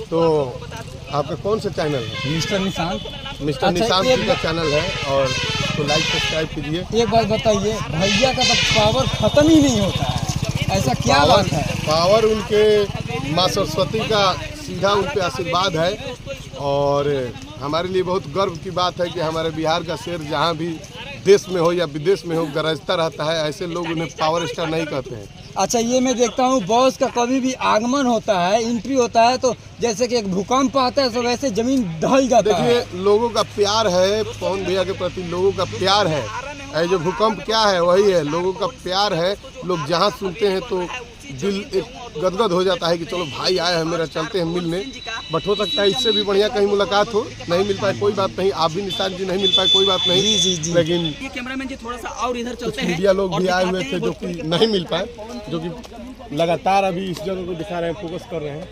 तो आपका कौन सा चैनल है? मिस्टर निशांत। मिस्टर निशांत जी का चैनल है, और तो लाइक सब्सक्राइब कीजिए। एक बात बताइए, भैया का तो पावर खत्म ही नहीं होता है, ऐसा क्या बात है? पावर उनके माँ सरस्वती का सीधा उन पे आशीर्वाद है, और हमारे लिए बहुत गर्व की बात है कि हमारे बिहार का शेर जहाँ भी देश में हो या विदेश में हो गरजता रहता है। ऐसे लोग उन्हें पावर स्टार नहीं कहते हैं। अच्छा, ये मैं देखता हूँ बॉस का कभी भी आगमन होता है, एंट्री होता है, तो जैसे कि एक भूकंप आता है तो वैसे जमीन ढल जाता है। देखिए, लोगों का प्यार है, पवन भैया के प्रति लोगों का प्यार है। ये जो भूकंप क्या है वही है, लोगों का प्यार है। लोग जहाँ सुनते हैं तो दिल एक गदगद हो जाता है कि चलो भाई आए हैं मेरा, चलते हैं मिलने। बट हो सकता है इससे भी बढ़िया कहीं मुलाकात हो, नहीं मिल पाए कोई बात नहीं। आप भी निशांत जी नहीं मिल पाए कोई बात नहीं। जी। लेकिन कैमरामैन जी थोड़ा सा और इधर चलते हैं। मीडिया लोग भी आए हुए थे जो कि नहीं मिल पाए, जो कि लगातार अभी इस जगह को दिखा रहे हैं, फोकस कर रहे हैं।